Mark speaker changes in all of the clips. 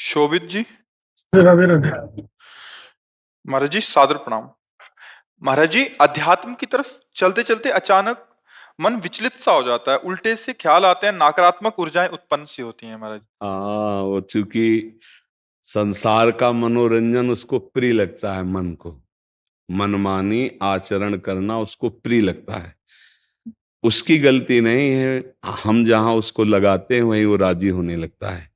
Speaker 1: शोभित जी।
Speaker 2: राधे राधे।
Speaker 1: महाराज जी सादर प्रणाम। महाराज जी, अध्यात्म की तरफ चलते चलते अचानक मन विचलित सा हो जाता है, उल्टे से ख्याल आते हैं, नकारात्मक ऊर्जाएं उत्पन्न सी होती हैं महाराज।
Speaker 3: हाँ, वो चूंकि संसार का मनोरंजन उसको प्रिय लगता है, मन को मनमानी आचरण करना उसको प्रिय लगता है। उसकी गलती नहीं है, हम जहां उसको लगाते हैं वहीं वो राजी होने लगता है।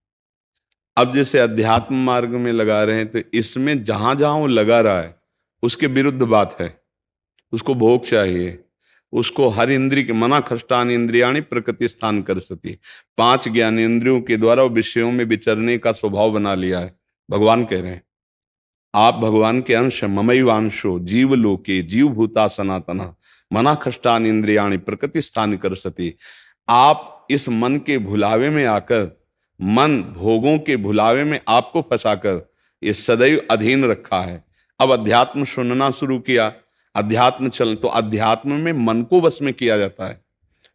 Speaker 3: अब जैसे अध्यात्म मार्ग में लगा रहे हैं तो इसमें जहां जहां वो लगा रहा है उसके विरुद्ध बात है। उसको भोग चाहिए, उसको हर इंद्रिय के मना खष्टान इंद्रियाणी प्रकृति स्थान कर सती, पांच ज्ञानेंद्रियों के द्वारा वो विषयों में विचरने का स्वभाव बना लिया है। भगवान कह रहे हैं आप भगवान के अंश, ममैवांशो जीव लोके जीव भूता सनातना मना खष्टान इंद्रियाणी प्रकृति स्थान कर सती। आप इस मन के भुलावे में आकर, मन भोगों के भुलावे में आपको फंसाकर ये सदैव अधीन रखा है। अब अध्यात्म सुनना शुरू किया, अध्यात्म चल तो अध्यात्म में मन को वश में किया जाता है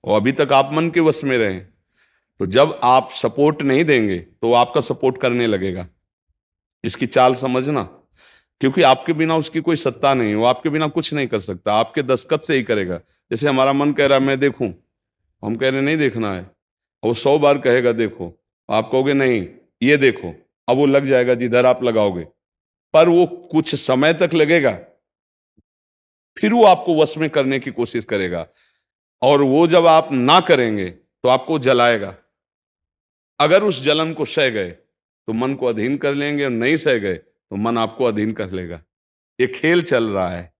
Speaker 3: और अभी तक आप मन के वश में रहे। तो जब आप सपोर्ट नहीं देंगे तो वो आपका सपोर्ट करने लगेगा। इसकी चाल समझना, क्योंकि आपके बिना उसकी कोई सत्ता नहीं, वो आपके बिना कुछ नहीं कर सकता, आपके दस्तखत से ही करेगा। जैसे हमारा मन कह रहा है मैं देखूं, हम कह रहे नहीं देखना है, और वो 100 बार कहेगा देखो, आप कहोगे नहीं ये देखो, अब वो लग जाएगा जिधर आप लगाओगे, पर वो कुछ समय तक लगेगा, फिर वो आपको वश में करने की कोशिश करेगा। और वो जब आप ना करेंगे तो आपको जलाएगा। अगर उस जलन को सह गए तो मन को अधीन कर लेंगे, और नहीं सह गए तो मन आपको अधीन कर लेगा। ये खेल चल रहा है।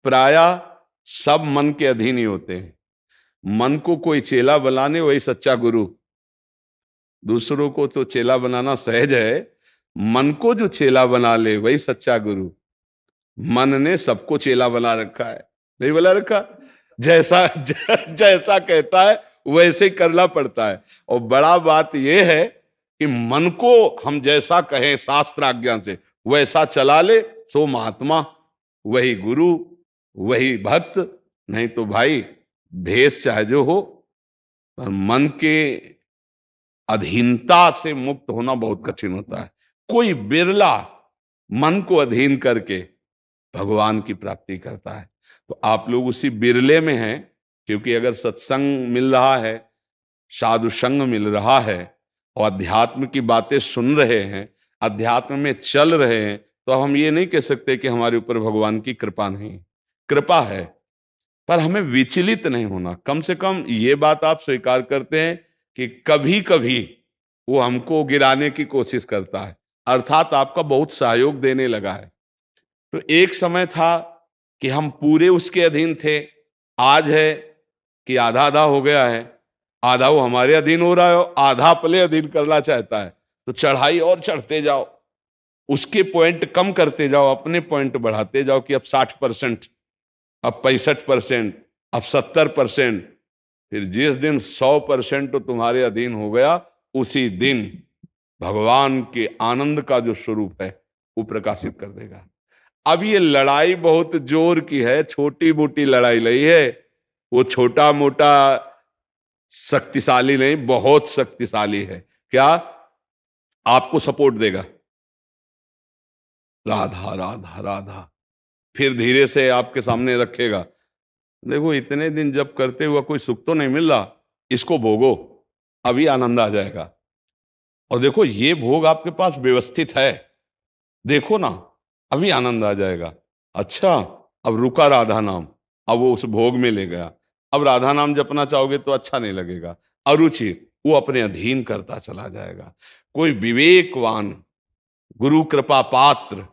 Speaker 3: प्रायः सब मन के अधीन ही होते हैं। मन को कोई चेला बनाने वही सच्चा गुरु। दूसरों को तो चेला बनाना सहज है, मन को जो चेला बना ले वही सच्चा गुरु। मन ने सबको चेला बना रखा है, नहीं बना रखा? जैसा जैसा कहता है वैसे ही करना पड़ता है। और बड़ा बात यह है कि मन को हम जैसा कहें शास्त्र आज्ञा से वैसा चला ले, सो महात्मा, वही गुरु, वही भक्त। नहीं तो भाई भेष चाहे जो हो, पर मन के अधीनता से मुक्त होना बहुत कठिन होता है। कोई बिरला मन को अधीन करके भगवान की प्राप्ति करता है। तो आप लोग उसी बिरले में हैं, क्योंकि अगर सत्संग मिल रहा है, साधु संग मिल रहा है और अध्यात्म की बातें सुन रहे हैं, अध्यात्म में चल रहे हैं, तो हम ये नहीं कह सकते कि हमारे ऊपर भगवान की कृपा नहीं। कृपा है, पर हमें विचलित नहीं होना। कम से कम ये बात आप स्वीकार करते हैं कि कभी कभी वो हमको गिराने की कोशिश करता है, अर्थात आपका बहुत सहयोग देने लगा है। तो एक समय था कि हम पूरे उसके अधीन थे, आज है कि आधा आधा हो गया है। आधा वो हमारे अधीन हो रहा है, आधा अपने अधीन करना चाहता है। तो चढ़ाई और चढ़ते जाओ, उसके पॉइंट कम करते जाओ, अपने पॉइंट बढ़ाते जाओ कि अब 60%, अब 65%, अब 70%। फिर जिस दिन 100% तो तुम्हारे अधीन हो गया, उसी दिन भगवान के आनंद का जो स्वरूप है वो प्रकाशित कर देगा। अब ये लड़ाई बहुत जोर की है, छोटी मोटी लड़ाई नहीं है। वो छोटा मोटा शक्तिशाली नहीं, बहुत शक्तिशाली है। क्या? आपको सपोर्ट देगा, राधा राधा राधा, फिर धीरे से आपके सामने रखेगा। देखो इतने दिन जब करते हुआ कोई सुख तो नहीं मिल रहा, इसको भोगो, अभी आनंद आ जाएगा। और देखो ये भोग आपके पास व्यवस्थित है, देखो ना, अभी आनंद आ जाएगा। अच्छा, अब रुका राधा नाम, अब वो उस भोग में ले गया। अब राधा नाम जपना चाहोगे तो अच्छा नहीं लगेगा, अरुचि, वो अपने अधीन करता चला जाएगा। कोई विवेकवान गुरु कृपा पात्र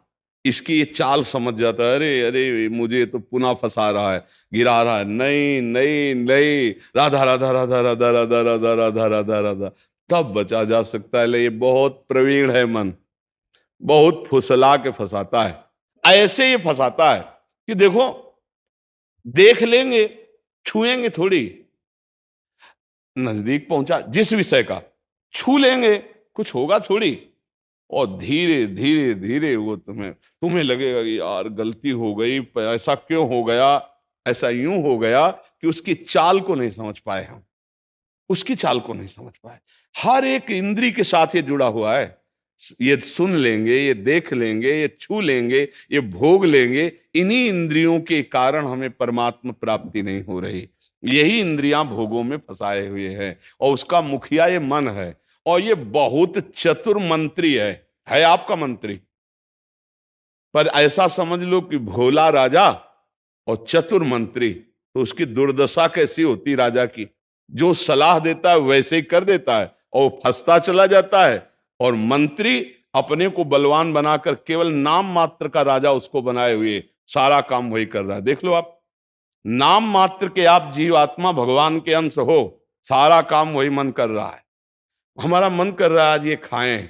Speaker 3: इसकी ये चाल समझ जाता है, अरे अरे मुझे तो पुनः फंसा रहा है, गिरा रहा है। नहीं नहीं नहीं, राधा राधा राधा राधा राधा राधा राधा राधा राधा, तब बचा जा सकता है। ले ये बहुत प्रवीण है मन, बहुत फुसला के फंसाता है। ऐसे ही फंसाता है कि देखो देख लेंगे, छुएंगे थोड़ी, नजदीक पहुंचा जिस विषय का, छू लेंगे, कुछ होगा थोड़ी। और धीरे धीरे धीरे वो तुम्हें लगेगा कि यार गलती हो गई, ऐसा क्यों हो गया, ऐसा यूं हो गया कि उसकी चाल को नहीं समझ पाए हम, उसकी चाल को नहीं समझ पाए। हर एक इंद्री के साथ ये जुड़ा हुआ है। ये सुन लेंगे, ये देख लेंगे, ये छू लेंगे, ये भोग लेंगे, इन्हीं इंद्रियों के कारण हमें परमात्मा प्राप्ति नहीं हो रही। यही इंद्रियां भोगों में फंसाए हुए हैं और उसका मुखिया ये मन है और ये बहुत चतुर मंत्री है आपका मंत्री। पर ऐसा समझ लो कि भोला राजा और चतुर मंत्री, तो उसकी दुर्दशा कैसी होती राजा की। जो सलाह देता है वैसे ही कर देता है और वो फंसता चला जाता है, और मंत्री अपने को बलवान बनाकर केवल नाम मात्र का राजा उसको बनाए हुए सारा काम वही कर रहा है। देख लो आप, नाम मात्र के आप जीवात्मा भगवान के अंश हो, सारा काम वही मन कर रहा है। हमारा मन कर रहा है आज ये खाएं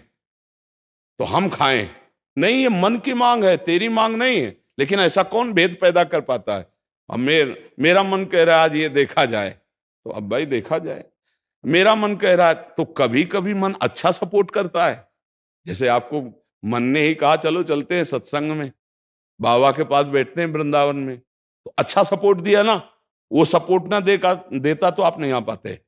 Speaker 3: तो हम खाएं, नहीं, ये मन की मांग है, तेरी मांग नहीं है। लेकिन ऐसा कौन भेद पैदा कर पाता है। अब मेरा मन कह रहा है आज ये देखा जाए, तो अब भाई देखा जाए। मेरा मन कह रहा है, तो कभी कभी मन अच्छा सपोर्ट करता है। जैसे आपको मन ने ही कहा चलो चलते हैं सत्संग में, बाबा के पास बैठते हैं वृंदावन में, तो अच्छा सपोर्ट दिया ना। वो सपोर्ट ना देता तो आप नहीं आ पाते।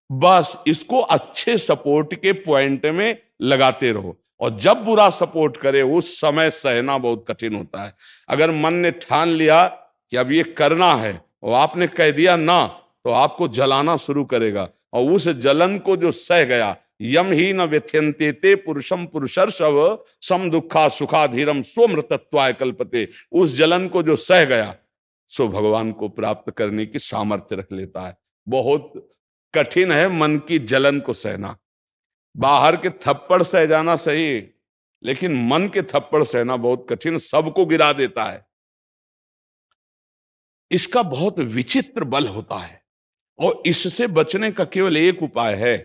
Speaker 3: बस इसको अच्छे सपोर्ट के पॉइंट में लगाते रहो, और जब बुरा सपोर्ट करे उस समय सहना बहुत कठिन होता है। अगर मन ने ठान लिया कि अब ये करना है और आपने कह दिया ना, तो आपको जलाना शुरू करेगा, और उस जलन को जो सह गया, यम ही न व्यथ्यन्ते ते पुरुषम पुरुषर्षव सम दुखा सुखाधीरम स्वमृतत्वाय कल्पते, उस जलन को जो सह गया सो भगवान को प्राप्त करने की सामर्थ्य रख लेता है। बहुत कठिन है मन की जलन को सहना। बाहर के थप्पड़ सह जाना सही, लेकिन मन के थप्पड़ सहना बहुत कठिन, सबको गिरा देता है। इसका बहुत विचित्र बल होता है, और इससे बचने का केवल एक उपाय है,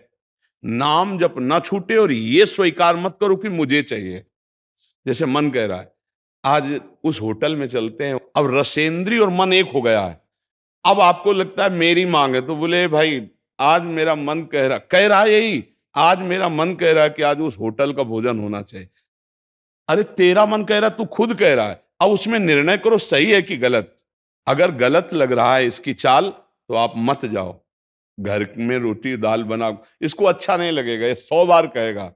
Speaker 3: नाम जप न छूटे और ये स्वीकार मत करो कि मुझे चाहिए। जैसे मन कह रहा है आज उस होटल में चलते हैं, अब रसेंद्री और मन एक हो गया है। अब आपको लगता है मेरी मांग है, तो बोले भाई आज मेरा मन कह रहा है यही, आज मेरा मन कह रहा है कि आज उस होटल का भोजन होना चाहिए। अरे तेरा मन कह रहा है, तू खुद कह रहा है, अब उसमें निर्णय करो सही है कि गलत। अगर गलत लग रहा है इसकी चाल, तो आप मत जाओ। घर में रोटी दाल बनाओ, इसको अच्छा नहीं लगेगा, ये 100 बार कहेगा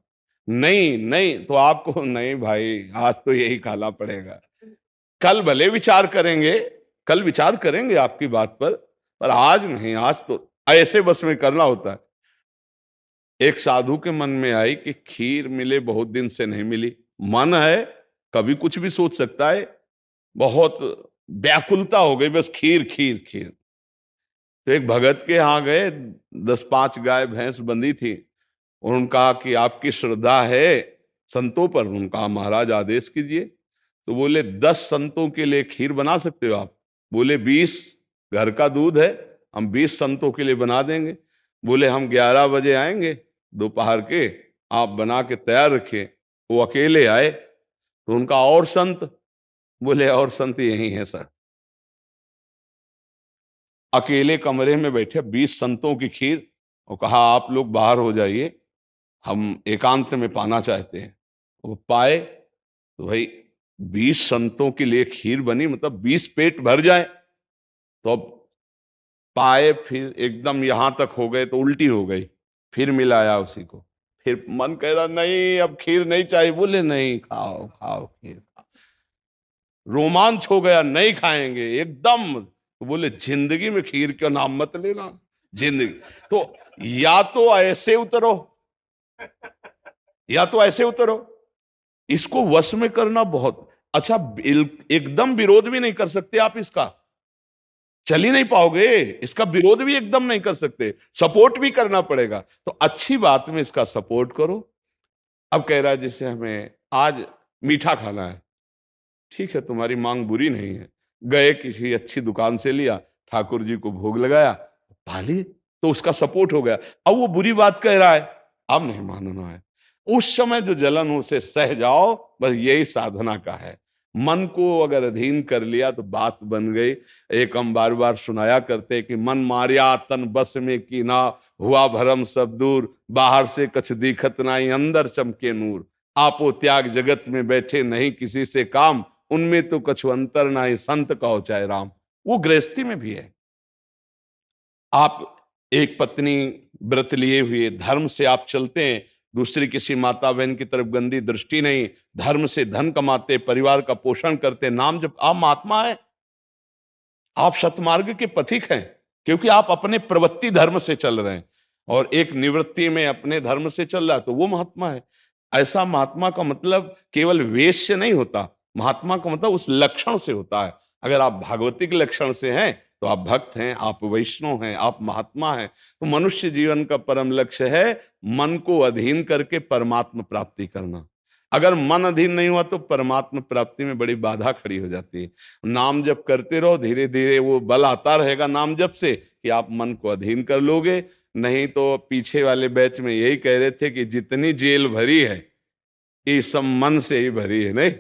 Speaker 3: नहीं नहीं, तो आपको नहीं भाई आज तो यही खाना पड़ेगा। कल भले विचार करेंगे, कल विचार करेंगे आपकी बात पर आज नहीं, आज तो ऐसे बस में करना होता है। एक साधु के मन में आई कि खीर मिले, बहुत दिन से नहीं मिली, मन है कभी कुछ भी सोच सकता है, बहुत व्याकुलता हो गई, बस खीर खीर खीर। तो एक भगत के यहाँ गए, 10-5 गाय भैंस बंधी थी, और उनका कि आपकी श्रद्धा है संतों पर। उनका महाराज आदेश कीजिए। तो बोले 10 संतों के लिए खीर बना सकते हो आप? बोले 20 घर का दूध है, हम 20 संतों के लिए बना देंगे। बोले हम 11 बजे आएंगे दोपहर के, आप बना के तैयार रखिए। वो अकेले आए, तो उनका और संत, बोले और संत यही है सर। अकेले कमरे में बैठे 20 संतों की खीर, और कहा आप लोग बाहर हो जाइए, हम एकांत में पाना चाहते हैं। वो पाए, तो भाई 20 संतों के लिए खीर बनी, मतलब 20 पेट भर जाए। तो अब पाए, फिर एकदम यहां तक हो गए तो उल्टी हो गई, फिर मिलाया उसी को। फिर मन कह रहा नहीं अब खीर नहीं चाहिए, बोले नहीं खाओ खाओ खीर खाओ। रोमांच हो गया, नहीं खाएंगे एकदम। तो बोले जिंदगी में खीर का नाम मत लेना, जिंदगी। तो या तो ऐसे उतरो, या तो ऐसे उतरो। इसको वश में करना बहुत अच्छा। एकदम विरोध भी नहीं कर सकते आप इसका, चल ही नहीं पाओगे। इसका विरोध भी एकदम नहीं कर सकते, सपोर्ट भी करना पड़ेगा। तो अच्छी बात में इसका सपोर्ट करो। अब कह रहा है जैसे हमें आज मीठा खाना है, ठीक है तुम्हारी मांग बुरी नहीं है। गए किसी अच्छी दुकान से लिया, ठाकुर जी को भोग लगाया, पाली, तो उसका सपोर्ट हो गया। अब वो बुरी बात कह रहा है, अब नहीं मानना है। उस समय जो जलन हो उसे सह जाओ, बस यही साधना का है। मन को अगर अधीन कर लिया तो बात बन गई। एक हम बार बार सुनाया करते कि मन मारिया तन बस में की ना, हुआ भरम सब दूर, बाहर से कछ दिखत नाई, अंदर चमके नूर। आपो त्याग जगत में बैठे नहीं किसी से काम, उनमें तो कछु अंतर नाई, संत कहो चाहे राम। वो गृहस्थी में भी है। आप एक पत्नी व्रत लिए हुए धर्म से आप चलते हैं, दूसरी किसी माता बहन की तरफ गंदी दृष्टि नहीं, धर्म से धन कमाते, परिवार का पोषण करते, नाम जब आप महात्मा है, आप सतमार्ग के पथिक हैं, क्योंकि आप अपने प्रवृत्ति धर्म से चल रहे हैं और एक निवृत्ति में अपने धर्म से चल रहा है, तो वो महात्मा है। ऐसा महात्मा का मतलब केवल वेश से नहीं होता, महात्मा का मतलब उस लक्षण से होता है। अगर आप भागवतिक लक्षण से हैं तो आप भक्त हैं, आप वैष्णव हैं, आप महात्मा हैं। तो मनुष्य जीवन का परम लक्ष्य है मन को अधीन करके परमात्मा प्राप्ति करना। अगर मन अधीन नहीं हुआ तो परमात्मा प्राप्ति में बड़ी बाधा खड़ी हो जाती है। नाम जप करते रहो, धीरे धीरे वो बल आता रहेगा नाम जप से कि आप मन को अधीन कर लोगे। नहीं तो पीछे वाले बैच में यही कह रहे थे कि जितनी जेल भरी है ये सब मन से ही भरी है। नहीं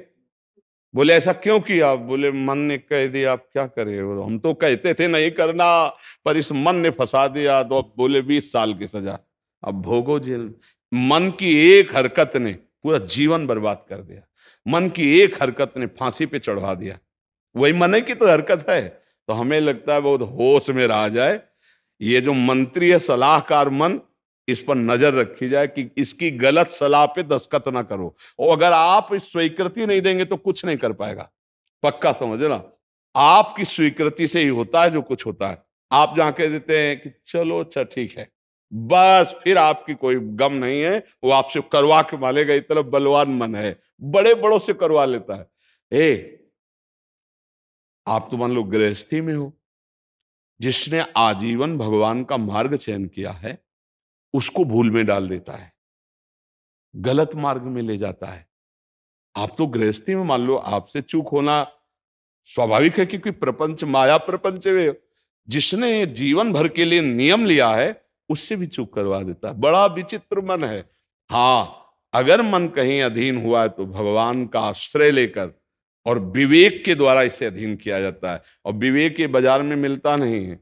Speaker 3: बोले ऐसा क्यों किया? बोले मन ने कह दिया, आप क्या करें, और हम तो कहते थे नहीं करना, पर इस मन ने फंसा दिया, तो बोले 20 साल की सजा, अब भोगो जेल। मन की एक हरकत ने पूरा जीवन बर्बाद कर दिया, मन की एक हरकत ने फांसी पे चढ़वा दिया। वही मन की तो हरकत है। तो हमें लगता है बहुत होश में रहा जाए, ये जो मंत्री है सलाहकार मन, इस पर नजर रखी जाए कि इसकी गलत सलाह पे दस्तखत ना करो। और अगर आप इस स्वीकृति नहीं देंगे तो कुछ नहीं कर पाएगा, पक्का समझना। आपकी स्वीकृति से ही होता है जो कुछ होता है। आप जहां कह देते हैं कि चलो अच्छा ठीक है, बस फिर आपकी कोई गम नहीं है, वो आपसे करवा के मालेगा। इतना बलवान मन है, बड़े बड़ों से करवा लेता है। आप तो मान लो गृहस्थी में हो, जिसने आजीवन भगवान का मार्ग चयन किया है उसको भूल में डाल देता है, गलत मार्ग में ले जाता है। आप तो गृहस्थी में मान लो आपसे चूक होना स्वाभाविक है, क्योंकि प्रपंच माया प्रपंच में जिसने जीवन भर के लिए नियम लिया है उससे भी चूक करवा देता है। बड़ा विचित्र मन है। हाँ, अगर मन कहीं अधीन हुआ है तो भगवान का आश्रय लेकर और विवेक के द्वारा इसे अधीन किया जाता है। और विवेक ये बाजार में मिलता नहीं है,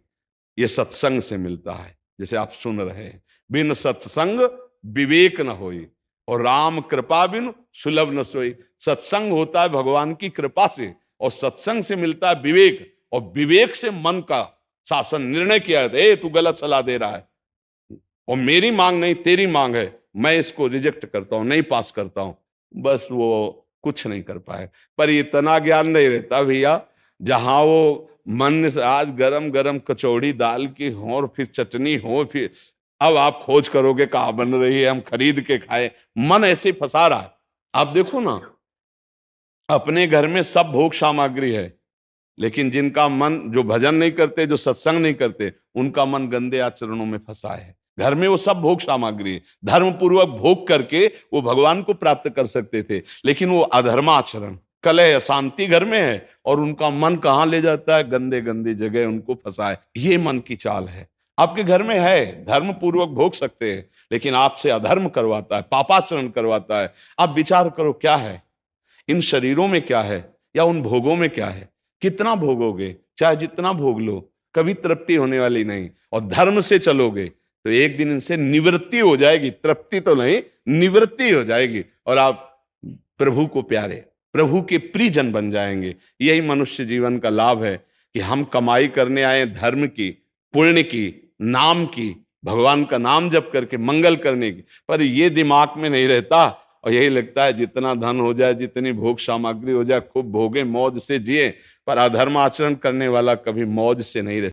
Speaker 3: ये सत्संग से मिलता है। जैसे आप सुन रहे हैं, बिन सत्संग विवेक न होई और राम कृपा बिन सुलभ न सोई। सत्संग होता है भगवान की कृपा से, और सत्संग से मिलता है विवेक, और विवेक से मन का शासन। निर्णय किया है, तू गलत सलाह दे रहा है और मेरी मांग नहीं तेरी मांग है, मैं इसको रिजेक्ट करता हूं, नहीं पास करता हूं। बस वो कुछ नहीं कर पाए। पर इतना ज्ञान नहीं रहता भैया, जहां वो मन से आज गरम गरम कचौड़ी दाल की हो और फिर चटनी हो, फिर अब आप खोज करोगे कहाँ बन रही है, हम खरीद के खाए। मन ऐसे ही फंसा रहा है। आप देखो ना, अपने घर में सब भोग सामग्री है, लेकिन जिनका मन, जो भजन नहीं करते, जो सत्संग नहीं करते, उनका मन गंदे आचरणों में फंसा है। घर में वो सब भोग सामग्री, धर्म पूर्वक भोग करके वो भगवान को प्राप्त कर सकते थे, लेकिन वो अधर्माचरण, कलह, अशांति घर में है, और उनका मन कहाँ ले जाता है? गंदे गंदे जगह उनको फंसाए। ये मन की चाल है। आपके घर में है, धर्म पूर्वक भोग सकते हैं, लेकिन आपसे अधर्म करवाता है, पापाचरण करवाता है। आप विचार करो क्या है इन शरीरों में, क्या है, या उन भोगों में क्या है? कितना भोगोगे? चाहे जितना भोग लो, कभी तृप्ति होने वाली नहीं। और धर्म से चलोगे तो एक दिन इनसे निवृत्ति हो जाएगी, तृप्ति तो नहीं, निवृत्ति हो जाएगी, और आप प्रभु को प्यारे, प्रभु के प्रियजन बन जाएंगे। यही मनुष्य जीवन का लाभ है कि हम कमाई करने आए धर्म की, पुण्य की, नाम की, भगवान का नाम जप करके मंगल करने की, पर ये दिमाग में नहीं रहता। और यही लगता है जितना धन हो जाए, जितनी भोग सामग्री हो जाए, खूब भोगे, मौज से जिए। पर अधर्म आचरण करने वाला कभी मौज से नहीं रहता।